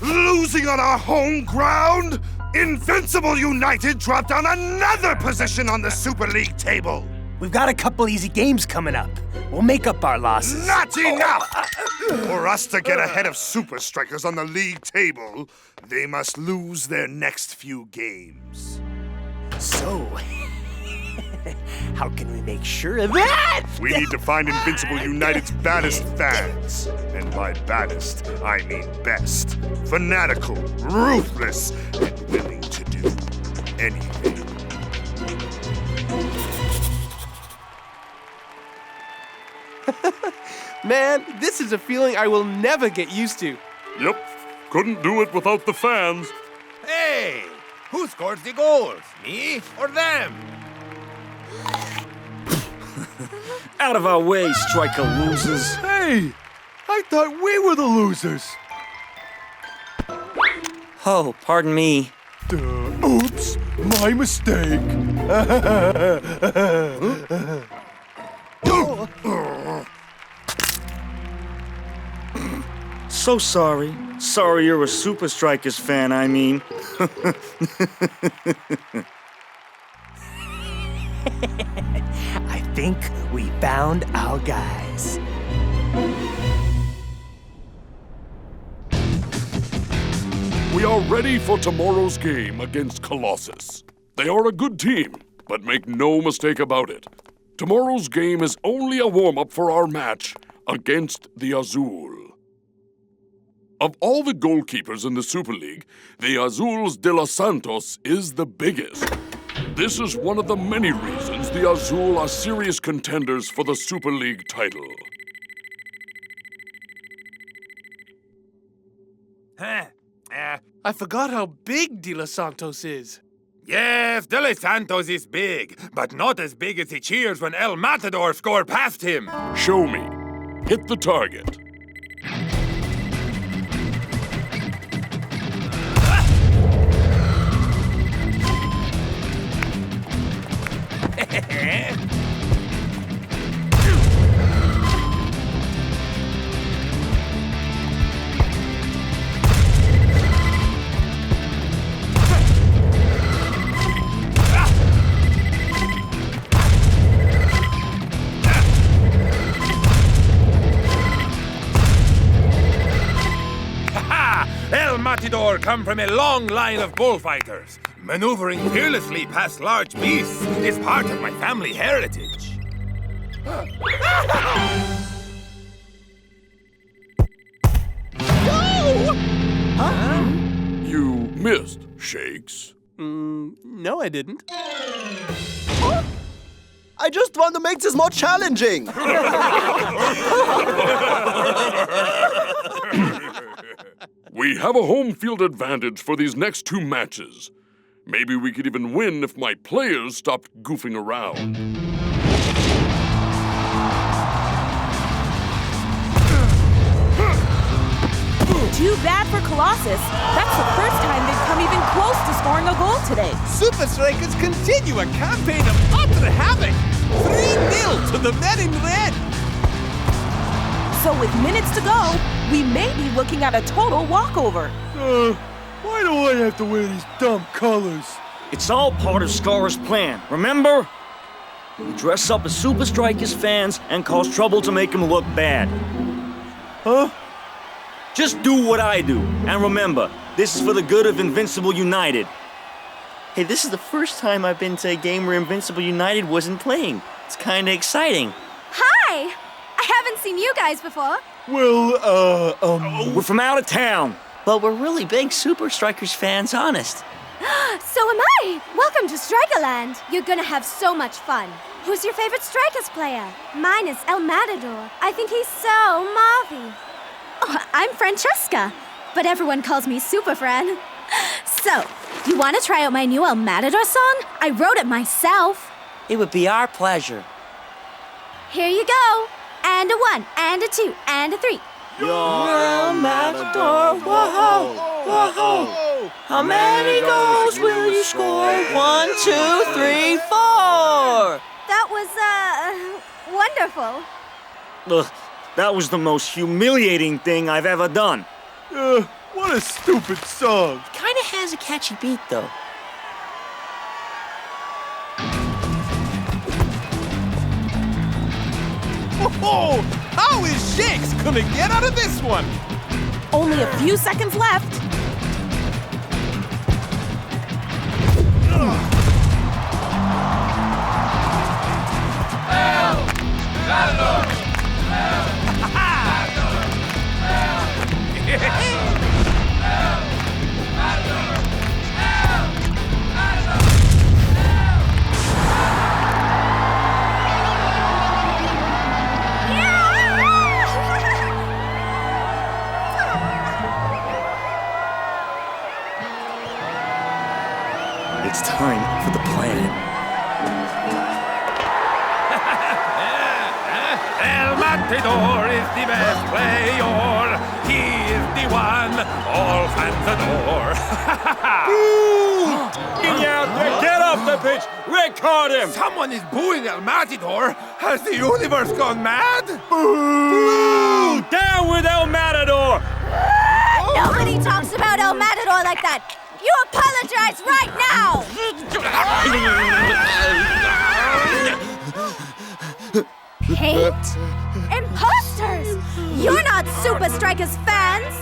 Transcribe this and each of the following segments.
Losing on our home ground? Invincible United dropped down another position on the Super League table. We've got a couple easy games coming up. We'll make up our losses. Not enough! For us to get ahead of Supa Strikas on the league table, they must lose their next few games. So, how can we make sure of that? We need to find Invincible United's baddest fans. And by baddest, I mean best. Fanatical, ruthless, and willing to do anything. Man, this is a feeling I will never get used to. Yep, couldn't do it without the fans. Hey, who scores the goals? Me or them? Out of our way, striker losers. Hey, I thought we were the losers. Oh, pardon me. Oops, my mistake. So sorry. Sorry you're a Supa Strikas fan, I mean. I think we found our guys. We are ready for tomorrow's game against Colossus. They are a good team, but make no mistake about it. Tomorrow's game is only a warm-up for our match against the Azul. Of all the goalkeepers in the Super League, the Azul's de los Santos is the biggest. This is one of the many reasons the Azul are serious contenders for the Super League title. I forgot how big De Los Santos is. Yes, De Los Santos is big, but not as big as he cheers when El Matador scored past him. Show me. Hit the target. El Matador come from a long line of bullfighters. Maneuvering fearlessly past large beasts is part of my family heritage. You missed, Shakes. No, I didn't. I just want to make this more challenging. We have a home field advantage for these next two matches. Maybe we could even win if my players stopped goofing around. Too bad for Colossus. That's the first time they've come even close to scoring a goal today. Supa Strikas continue a campaign of utter havoc. 3-0 to the men in red. So with minutes to go, we may be looking at a total walkover. Why do I have to wear these dumb colors? It's all part of Scar's plan, remember? We dress up as Supa Strikas fans and cause trouble to make them look bad. Huh? Just do what I do. And remember, this is for the good of Invincible United. Hey, this is the first time I've been to a game where Invincible United wasn't playing. It's kinda exciting. Hi! I haven't seen you guys before. Well, We're from out of town. But we're really big Supa Strikas fans, honest. So am I! Welcome to Strikerland. You're gonna have so much fun. Who's your favorite Strikers player? Mine is El Matador. I think he's so marvy. Oh, I'm Francesca, but everyone calls me Super Fran. So, you want to try out my new El Matador song? I wrote it myself. It would be our pleasure. Here you go. And a 1, and a 2, and a 3. You're El Matador, whoa, whoa. How many goals will you score? 1, 2, 3, 4. That was, wonderful. Ugh, That was the most humiliating thing I've ever done. What a stupid song. Kinda has a catchy beat, though. Oh, how is Shakes gonna get out of this one? Only a few seconds left. It's time for the plan. El Matador is the best player. He is the one all fans adore. Get off the pitch! Record him! Someone is booing El Matador. Has the universe gone mad? Boo! Down with El Matador! Nobody talks about El Matador like that. You apologize right now! Hate? Imposters! You're not Supa Strikas fans!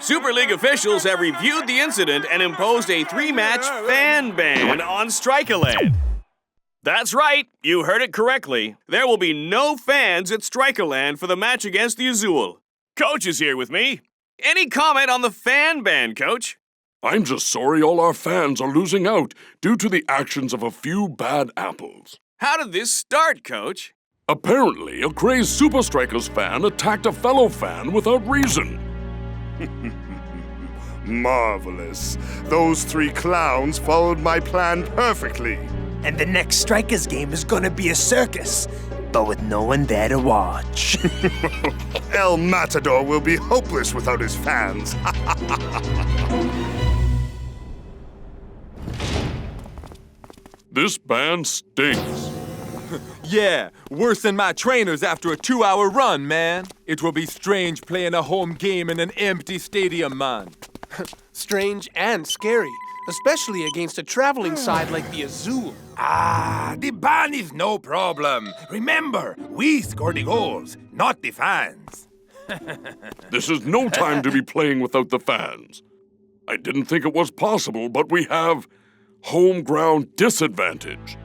Super League officials have reviewed the incident and imposed a 3-match fan ban on Strikerland. That's right, you heard it correctly. There will be no fans at Strikerland for the match against the Azul. Coach is here with me. Any comment on the fan ban, Coach? I'm just sorry all our fans are losing out due to the actions of a few bad apples. How did this start, Coach? Apparently, a crazed Supa Strikas fan attacked a fellow fan without reason. Marvelous. Those 3 clowns followed my plan perfectly. And the next Strikers game is gonna be a circus, but with no one there to watch. El Matador will be hopeless without his fans. This band stinks. Yeah, worse than my trainers after a 2-hour run, man. It will be strange playing a home game in an empty stadium, man. Strange and scary, especially against a traveling side like the Azul. Ah, the ban is no problem. Remember, we score the goals, not the fans. This is no time to be playing without the fans. I didn't think it was possible, but we have home ground disadvantage.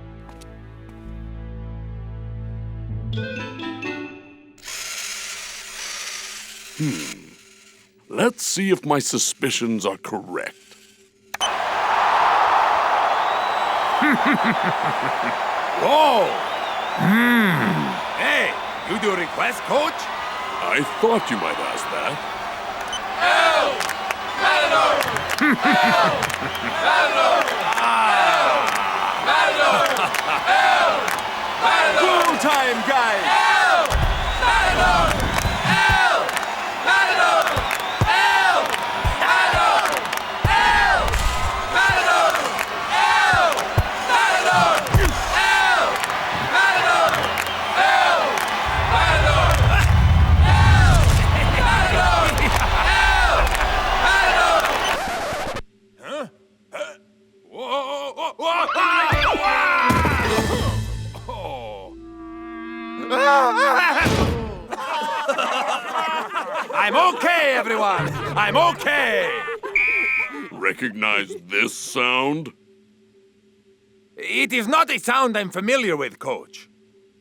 Let's see if my suspicions are correct. Whoa! Hey, you do request, Coach? I thought you might ask that. El Matador! El Matador! Matador! El Matador! Go time, guys! El Matador! El Matador! El Matador! El Matador! El Matador! El Matador! El Matador! I'm okay, everyone! I'm okay! Recognize this sound? It is not a sound I'm familiar with, Coach.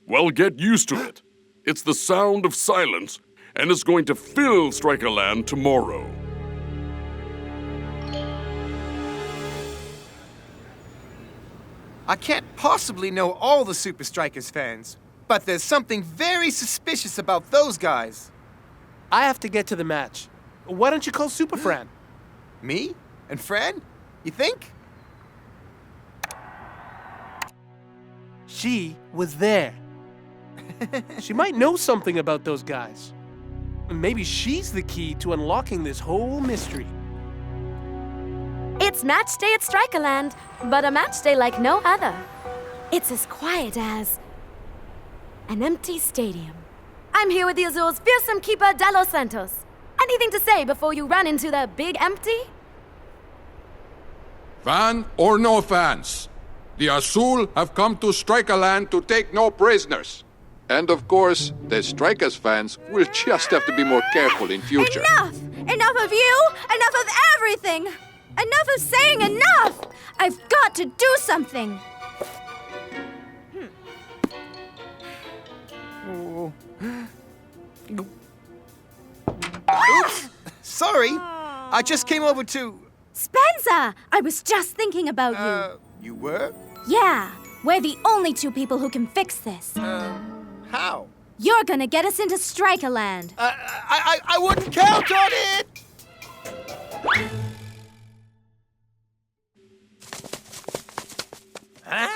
Well, get used to it. It's the sound of silence, and it's going to fill Strikerland tomorrow. I can't possibly know all the Supa Strikas fans, but there's something very suspicious about those guys. I have to get to the match. Why don't you call Super Fran? Me? And Fran? You think? She was there. She might know something about those guys. Maybe she's the key to unlocking this whole mystery. It's match day at Strikerland, but a match day like no other. It's as quiet as an empty stadium. I'm here with the Azul's fearsome keeper, De Los Santos. Anything to say before you run into the big empty? Fan or no fans, the Azul have come to Strikerland to take no prisoners. And of course, the Strikas fans will just have to be more careful in future. Enough! Enough of you! Enough of everything! Enough of saying enough! I've got to do something! Oops! Sorry! I just came over to... Spencer! I was just thinking about you. You were? Yeah, we're the only two people who can fix this. How? You're gonna get us into Strikerland. I wouldn't count on it! Huh?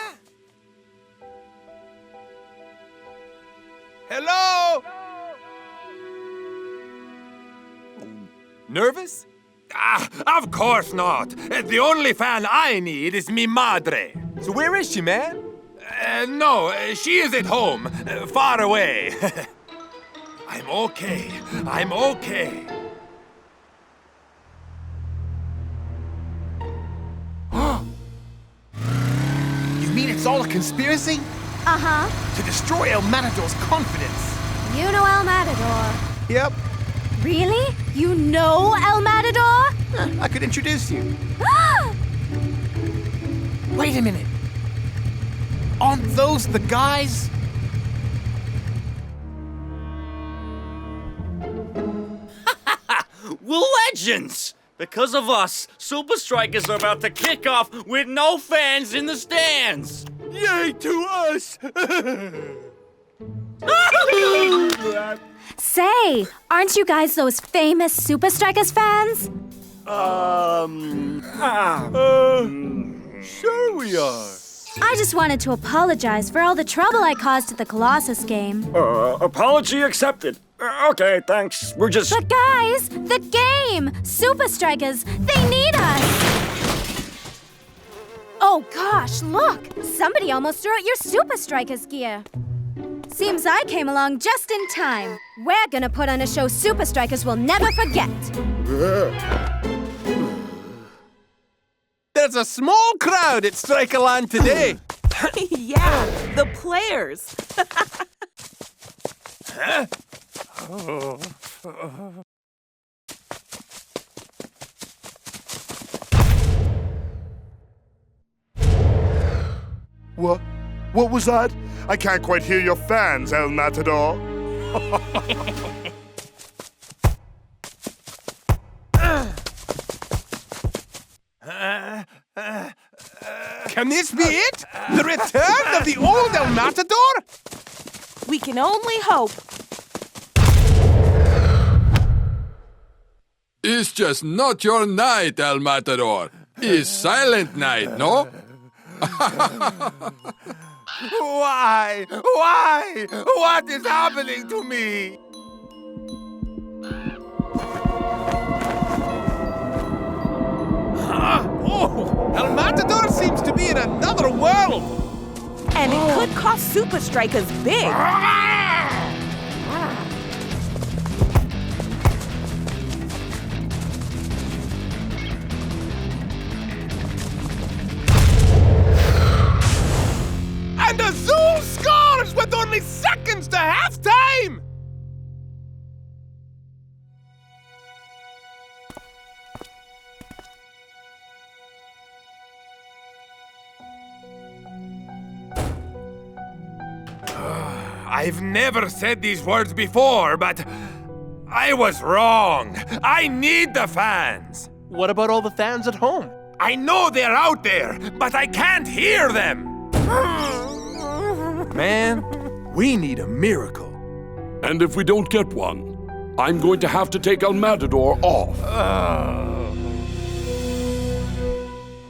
Hello? Nervous? Of course not. The only fan I need is mi madre. So where is she, man? No, she is at home, far away. I'm okay. I'm okay. You mean it's all a conspiracy? Uh-huh. To destroy El Matador's confidence. You know El Matador. Yep. Really? You know El Matador? I could introduce you. Wait a minute. Aren't those the guys? We're legends! Because of us, Supa Strikas are about to kick off with no fans in the stands! Yay to us! Say, aren't you guys those famous Supa Strikas fans? Sure we are. I just wanted to apologize for all the trouble I caused at the Colossus game. Apology accepted. Okay, thanks. We're just... But guys, the game! Supa Strikas, they need us! Oh gosh, look! Somebody almost threw out your Supa Strikas gear. Seems I came along just in time. We're gonna put on a show Supa Strikas will never forget. There's a small crowd at Strikerland today. Yeah, the players. Huh? What was that? I can't quite hear your fans, El Matador. Can this be it? The return of the old El Matador? We can only hope. It's just not your night, El Matador. It's silent night, no? Why? Why? What is happening to me? Oh, El Matador seems to be in another world. And it could cost Supa Strikas big. And Azul scores with only seconds to halftime! I've never said these words before, but I was wrong. I need the fans. What about all the fans at home? I know they're out there, but I can't hear them. Man, we need a miracle. And if we don't get one, I'm going to have to take El Matador off.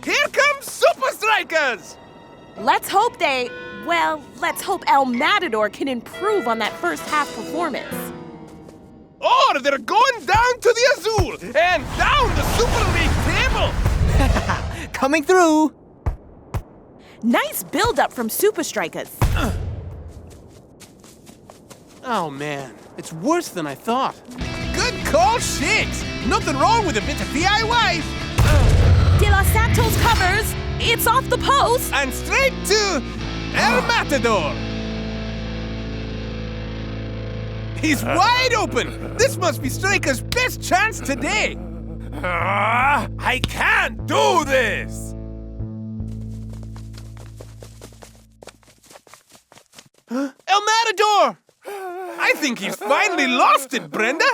Here comes Supa Strikas! Let's hope let's hope El Matador can improve on that first half performance. Or they're going down to the Azul and down the Super League table! Coming through! Nice build-up from Supa Strikas. Oh, man. It's worse than I thought. Good call, Shiggs! Nothing wrong with a bit of DIY! De Los Santos covers. It's off the post. And straight to El Matador. He's wide open. This must be Striker's best chance today. I can't do this! El Matador! I think he's finally lost it, Brenda.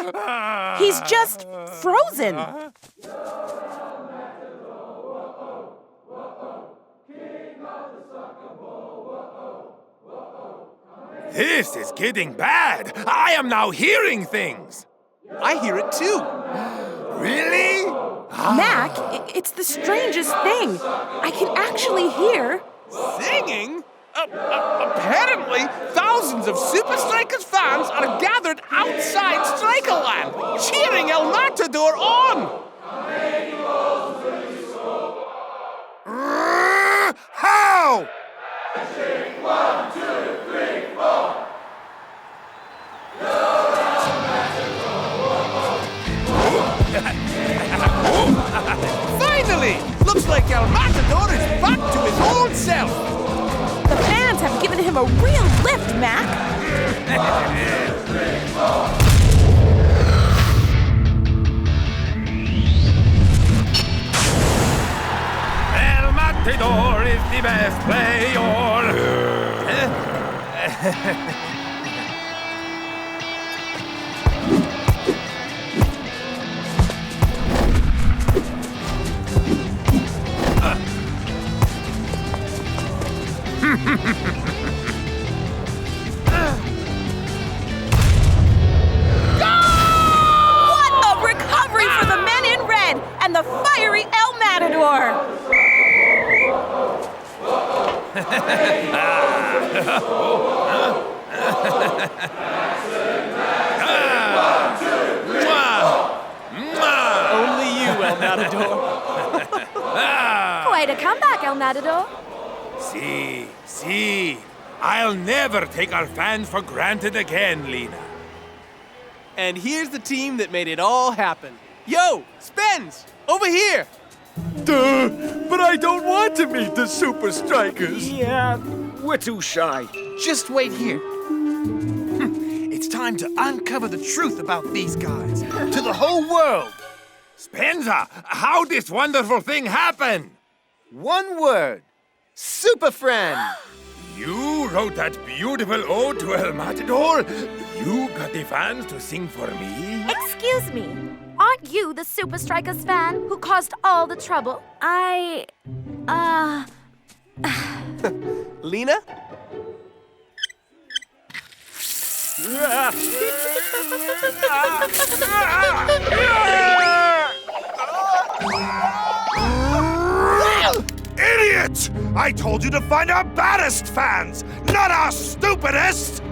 He's just frozen. This is getting bad. I am now hearing things. I hear it too. Really? Mac, it's the strangest thing. I can actually hear. Singing? Apparently, thousands of Supa Strikas fans are gathered outside Strikerland, cheering El Matador on. How? 1, 2, 3, 4. Finally! Looks like El Matador is back to his old self. The fans have given him a real lift, Mac. El Matador is the best player. What a recovery for the men in red and the fiery El Matador! Only you, El Matador. Quite a comeback, El Matador. See. I'll never take our fans for granted again, Lena. And here's the team that made it all happen. Yo, Spence, over here. Duh, but I don't want to meet the Supa Strikas. Yeah, we're too shy. Just wait here. It's time to uncover the truth about these guys to the whole world. Spencer, how this wonderful thing happen? One word. Super friend. You wrote that beautiful ode to El Matador? You got the fans to sing for me? Excuse me. Aren't you the Supa Strikas fan who caused all the trouble? Lena? Idiot! I told you to find our baddest fans, not our stupidest!